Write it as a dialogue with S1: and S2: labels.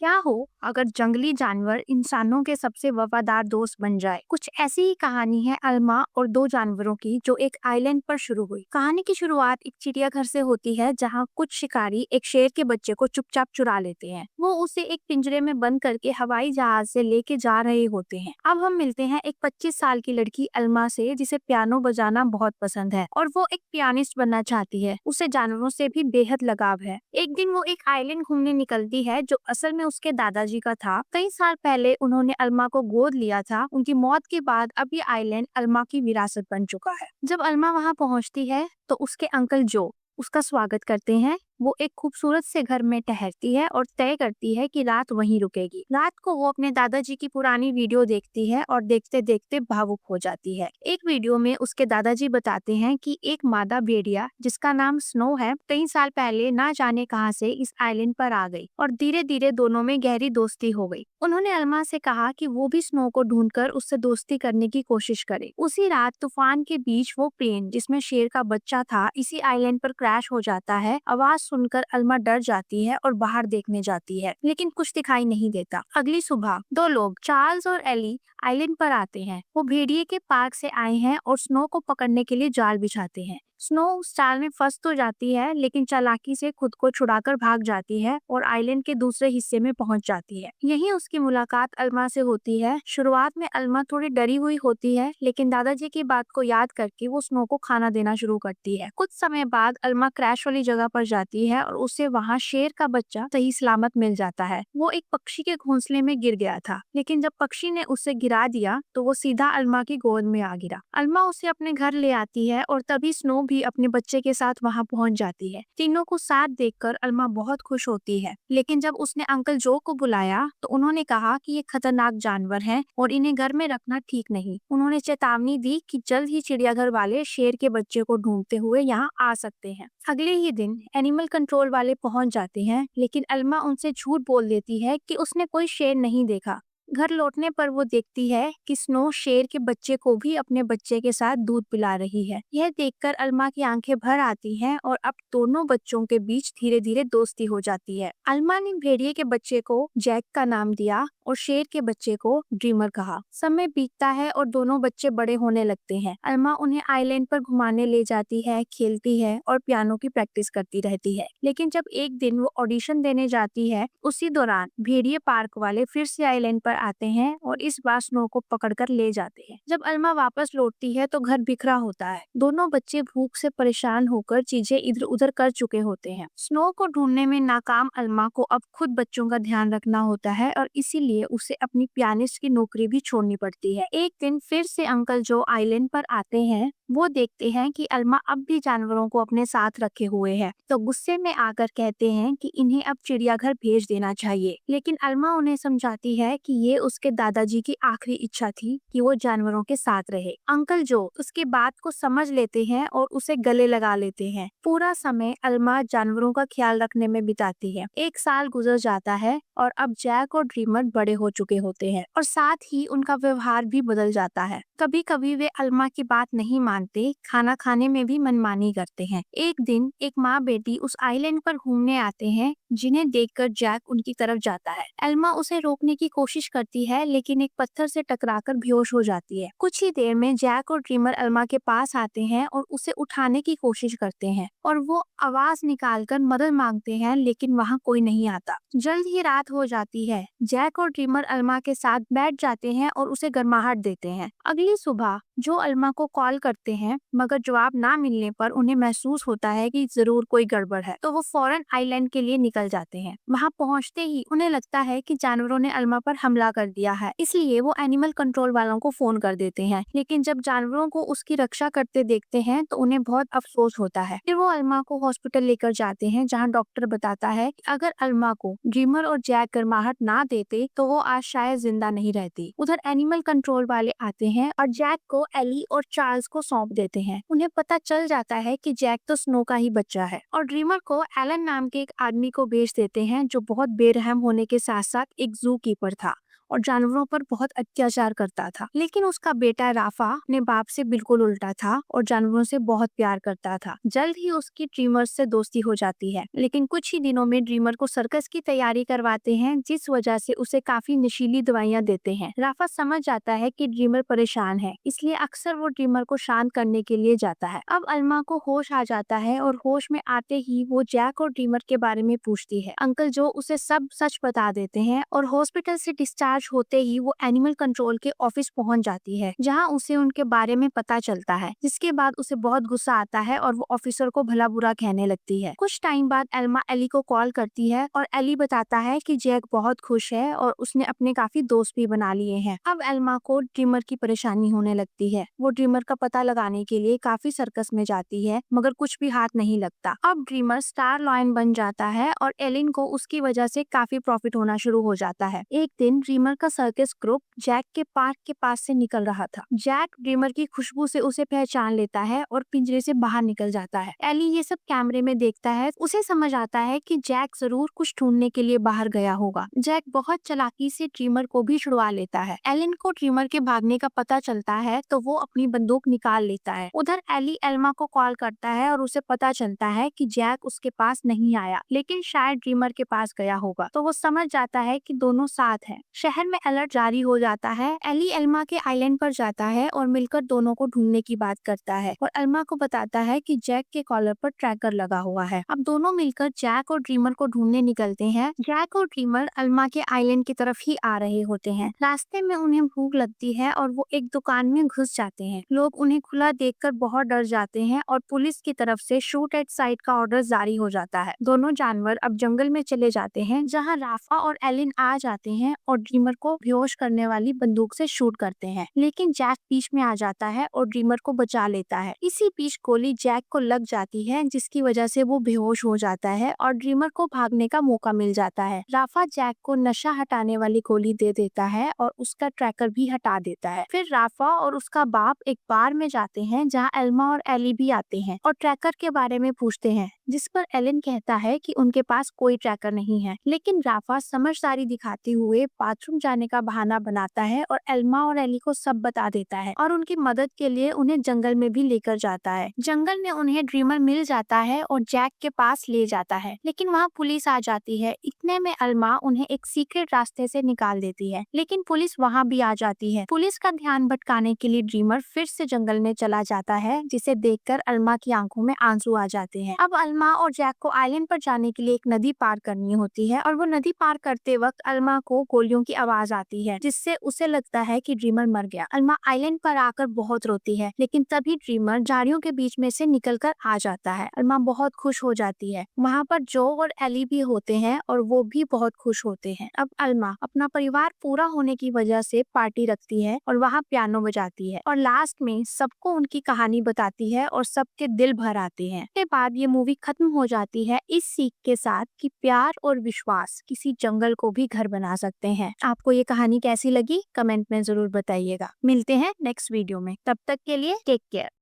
S1: क्या हो अगर जंगली जानवर इंसानों के सबसे वफादार दोस्त बन जाए। कुछ ऐसी ही कहानी है अल्मा और दो जानवरों की जो एक आइलैंड पर शुरू हुई। कहानी की शुरुआत एक चिड़ियाघर से होती है जहाँ कुछ शिकारी एक शेर के बच्चे को चुपचाप चुरा लेते हैं। वो उसे एक पिंजरे में बंद करके हवाई जहाज से लेके जा रहे होते हैं। अब हम मिलते हैं एक 25 साल की लड़की अल्मा से जिसे पियानो बजाना बहुत पसंद है और वो एक पियानिस्ट बनना चाहती है। उसे जानवरों से भी बेहद लगाव है। एक दिन वो एक आइलैंड घूमने निकलती है जो असल में उसके दादाजी का था। कई साल पहले उन्होंने अल्मा को गोद लिया था। उनकी मौत के बाद अब ये आइलैंड अल्मा की विरासत बन चुका है। जब अल्मा वहाँ पहुँचती है तो उसके अंकल जो उसका स्वागत करते हैं। वो एक खूबसूरत से घर में ठहरती है और तय करती है कि रात वहीं रुकेगी। रात को वो अपने दादाजी की पुरानी वीडियो देखती है और देखते देखते भावुक हो जाती है। एक वीडियो में उसके दादाजी बताते हैं कि एक मादा भेड़िया जिसका नाम स्नो है कई साल पहले ना जाने कहां से इस आइलैंड पर आ गई और धीरे धीरे दोनों में गहरी दोस्ती हो गई। उन्होंने अल्मा से कहा कि वो भी स्नो को ढूंढकर उससे दोस्ती करने की कोशिश करे। उसी रात तूफान के बीच वो प्लेन जिसमें शेर का बच्चा था इसी आइलैंड पर क्रैश हो जाता है। आवाज सुनकर अल्मा डर जाती है और बाहर देखने जाती है लेकिन कुछ दिखाई नहीं देता। अगली सुबह दो लोग चार्ल्स और एली आइलैंड पर आते हैं। वो भेड़िए के पार्क से आए हैं और स्नो को पकड़ने के लिए जाल बिछाते हैं। स्नो उस जाल में फंस तो जाती है लेकिन चालाकी से खुद को छुड़ाकर भाग जाती है और आइलैंड के दूसरे हिस्से में पहुंच जाती है। यहीं उसकी मुलाकात अल्मा से होती है। शुरुआत में अल्मा थोड़ी डरी हुई होती है लेकिन दादाजी की बात को याद करके वो स्नो को खाना देना शुरू करती है। कुछ समय बाद अल्मा क्रैश वाली जगह पर जाती है और उसे वहाँ शेर का बच्चा सही सलामत मिल जाता है। वो एक पक्षी के घोंसले में गिर गया था लेकिन जब पक्षी ने उसे गिरा दिया तो वो सीधा अल्मा की गोद में आ गिरा। अल्मा उसे अपने घर ले आती है और तभी स्नो भी अपने बच्चे के साथ वहां पहुंच जाती है। तीनों को साथ देखकर अल्मा बहुत खुश होती है लेकिन जब उसने अंकल जो को बुलाया तो उन्होंने कहा कि ये खतरनाक जानवर हैं और इन्हें घर में रखना ठीक नहीं। उन्होंने चेतावनी दी कि जल्द ही चिड़ियाघर वाले शेर के बच्चे को ढूंढते हुए यहाँ आ सकते हैं। अगले ही दिन एनिमल कंट्रोल वाले पहुंच जाते हैं लेकिन अल्मा उनसे झूठ बोल देती है कि उसने कोई शेर नहीं देखा। घर लौटने पर वो देखती है कि स्नो शेर के बच्चे को भी अपने बच्चे के साथ दूध पिला रही है। यह देखकर अल्मा की आंखें भर आती हैं और अब दोनों बच्चों के बीच धीरे धीरे दोस्ती हो जाती है। अल्मा ने भेड़िए के बच्चे को जैक का नाम दिया और शेर के बच्चे को ड्रीमर कहा। समय बीतता है और दोनों बच्चे बड़े होने लगते हैं। अल्मा उन्हें आइलैंड पर घुमाने ले जाती है, खेलती है और पियानो की प्रैक्टिस करती रहती है। लेकिन जब एक दिन वो ऑडिशन देने जाती है उसी दौरान भेड़िए पार्क वाले फिर से आइलैंड पर आते हैं और इस बार स्नो को पकड़कर ले जाते हैं। जब अल्मा वापस लौटती है तो घर बिखरा होता है। दोनों बच्चे भूख से परेशान होकर चीजें इधर उधर कर चुके होते हैं। स्नो को ढूंढने में नाकाम अल्मा को अब खुद बच्चों का ध्यान रखना होता है और इसीलिए उसे अपनी पियानिस्ट की नौकरी भी छोड़नी पड़ती है। एक दिन फिर से अंकल जो आइलैंड पर आते हैं। वो देखते हैं कि अल्मा अब भी जानवरों को अपने साथ रखे हुए है तो गुस्से में आकर कहते हैं कि इन्हें अब चिड़ियाघर भेज देना चाहिए। लेकिन अल्मा उन्हें समझाती है कि ये उसके दादाजी की आखिरी इच्छा थी कि वो जानवरों के साथ रहे। अंकल जो उसकी बात को समझ लेते हैं और उसे गले लगा लेते हैं। पूरा समय अल्मा जानवरों का ख्याल रखने में बिताती है। एक साल गुजर जाता है और अब जैक और ड्रीमर बड़े हो चुके होते हैं और साथ ही उनका व्यवहार भी बदल जाता है। कभी कभी वे अल्मा की बात नहीं मानते, खाना खाने में भी मनमानी करते हैं। एक दिन एक माँ बेटी उस आइलैंड पर घूमने आते हैं जिन्हें देखकर जैक उनकी तरफ जाता है। अल्मा उसे रोकने की कोशिश करती है लेकिन एक पत्थर से टकराकर बेहोश हो जाती है। कुछ ही देर में जैक और ड्रीमर अल्मा के पास आते हैं और उसे उठाने की कोशिश करते हैं और वो आवाज निकालकर मदद मांगते हैं लेकिन वहाँ कोई नहीं आता। जल्द ही रात हो जाती है। जैक और ड्रीमर अल्मा के साथ बैठ जाते हैं और उसे गर्माहट देते हैं। अगली सुबह जो अल्मा को कॉल करते हैं मगर जवाब ना मिलने पर उन्हें महसूस होता है कि जरूर कोई गड़बड़ है तो वो फौरन आइलैंड के लिए निकल जाते हैं। वहाँ पहुँचते ही उन्हें लगता है कि जानवरों ने अल्मा पर हमला कर दिया है, इसलिए वो एनिमल कंट्रोल वालों को फोन कर देते हैं। लेकिन जब जानवरों को उसकी रक्षा करते देखते हैं तो उन्हें बहुत अफसोस होता है। फिर वो अल्मा को हॉस्पिटल लेकर जाते हैं जहाँ डॉक्टर बताता है कि अगर अल्मा को ड्रीमर और जैक गर्माहट ना देते तो वो आज शायद जिंदा नहीं रहती। उधर एनिमल कंट्रोल वाले आते हैं और जैक को एली और चार्ल्स को सौंप देते हैं। उन्हें पता चल जाता है कि जैक तो स्नो का ही बच्चा है और ड्रीमर को एलन नाम के एक आदमी को भेज देते हैं जो बहुत बेरहम होने के साथ साथ एक जू कीपर था और जानवरों पर बहुत अत्याचार करता था। लेकिन उसका बेटा राफा अपने बाप से बिल्कुल उल्टा था और जानवरों से बहुत प्यार करता था। जल्द ही उसकी ड्रीमर से दोस्ती हो जाती है, लेकिन कुछ ही दिनों में ड्रीमर को सर्कस की तैयारी करवाते हैं, जिस वजह से उसे काफी नशीली दवाइयां देते हैं। राफा समझ जाता है कि ड्रीमर परेशान है, इसलिए अक्सर वो ड्रीमर को शांत करने के लिए जाता है। अब अल्मा को होश आ जाता है और होश में आते ही वो जैक और ड्रीमर के बारे में पूछती है। अंकल जो उसे सब सच बता देते हैं और हॉस्पिटल से डिस्चार्ज होते ही वो एनिमल कंट्रोल के ऑफिस पहुंच जाती है, जहां उसे उनके बारे में पता चलता है। जिसके बाद उसे बहुत गुस्सा आता है और वो ऑफिसर को भला बुरा कहने लगती है। कुछ टाइम बाद एल्मा एली को कॉल करती है और एली बताता है कि जैक बहुत खुश है और उसने अपने काफी दोस्त भी बना लिए हैं। अब एल्मा को ड्रीमर की परेशानी होने लगती है। वो ड्रीमर का पता लगाने के लिए काफी सर्कस में जाती है, मगर कुछ भी हाथ नहीं लगता। अब ड्रीमर स्टार लॉयन बन जाता है और एलिन को उसकी वजह से काफी प्रॉफिट होना शुरू हो जाता है। एक दिन ड्रीमर का सर्कस ग्रुप जैक के पार्क के पास से निकल रहा था। जैक ड्रीमर की खुशबू से उसे पहचान लेता है और पिंजरे से बाहर निकल जाता है। एली ये सब कैमरे में देखता है। उसे समझ आता है कि जैक जरूर कुछ ढूंढने के लिए बाहर गया होगा। जैक बहुत चालाकी से ड्रीमर को भी छुड़वा लेता है। एलिन को ड्रीमर के भागने का पता चलता है तो वो अपनी बंदूक निकाल लेता है। उधर एली एल्मा को कॉल करता है और उसे पता चलता है कि जैक उसके पास नहीं आया, लेकिन शायद ड्रीमर के पास गया होगा। तो वो समझ जाता है कि दोनों साथ हैं। शहर में अलर्ट जारी हो जाता है। एली एल्मा के आइलैंड पर जाता है और मिलकर दोनों को ढूंढने की बात करता है और एल्मा को बताता है कि जैक के कॉलर पर ट्रैकर लगा हुआ है। अब दोनों मिलकर जैक और ड्रीमर को ढूंढने निकलते हैं। जैक और ड्रीमर एल्मा के आइलैंड की तरफ ही आ रहे होते हैं। रास्ते में उन्हें भूख लगती है और वो एक दुकान में घुस जाते हैं। लोग उन्हें खुला देखकर बहुत डर जाते हैं और पुलिस की तरफ से शूट एट साइट का ऑर्डर जारी हो जाता है। दोनों जानवर अब जंगल में चले जाते हैं, जहाँ राफा और एलिन आ जाते हैं और ड्रीमर को बेहोश करने वाली बंदूक से शूट करते हैं। लेकिन जैक बीच में आ जाता है और ड्रीमर को बचा लेता है। इसी बीच गोली जैक को लग जाती है, जिसकी वजह से वो बेहोश हो जाता है और ड्रीमर को भागने का मौका मिल जाता है। राफा जैक को नशा हटाने वाली गोली दे देता है और उसका ट्रैकर भी हटा देता है। फिर राफा और उसका बाप एक बार में जाते हैं, जहाँ एल्मा और एली भी आते हैं और ट्रैकर के बारे में पूछते हैं, जिस पर एलिन कहता है कि उनके पास कोई ट्रैकर नहीं है। लेकिन राफा समझदारी दिखाते हुए बाथरूम जाने का बहाना बनाता है और एल्मा और एली को सब बता देता है और उनकी मदद के लिए उन्हें जंगल में भी लेकर जाता है। जंगल में उन्हें ड्रीमर मिल जाता है और जैक के पास ले जाता है, लेकिन वहाँ पुलिस आ जाती है। इतने में एल्मा उन्हें एक सीक्रेट रास्ते से निकाल देती है, लेकिन पुलिस वहाँ भी आ जाती है। पुलिस का ध्यान भटकाने के लिए ड्रीमर फिर से जंगल में चला जाता है, जिसे देखकर एल्मा की आंखों में आंसू आ जाते हैं। अब एल्मा और जैक को आइलैंड पर जाने के लिए एक नदी पार करनी होती है और वो नदी पार करते वक्त एल्मा को गोलियों की आवाज आती है, जिससे उसे लगता है कि ड्रीमर मर गया। एल्मा आइलैंड पर आकर बहुत रोती है, लेकिन तभी ड्रीमर झाड़ियों के बीच में से निकलकर आ जाता है। एल्मा बहुत खुश हो जाती है। वहाँ पर जो और एली भी होते हैं और वो भी बहुत खुश होते हैं। अब एल्मा अपना परिवार पूरा होने की वजह से पार्टी रखती है और वहाँ पियानो बजाती है और लास्ट में सबको उनकी कहानी बताती है और सबके दिल भर आते हैं। के बाद ये मूवी खत्म हो जाती है इस सीख के साथ कि प्यार और विश्वास किसी जंगल को भी घर बना सकते हैं। आपको ये कहानी कैसी लगी कमेंट में जरूर बताइएगा। मिलते हैं नेक्स्ट वीडियो में, तब तक के लिए टेक केयर।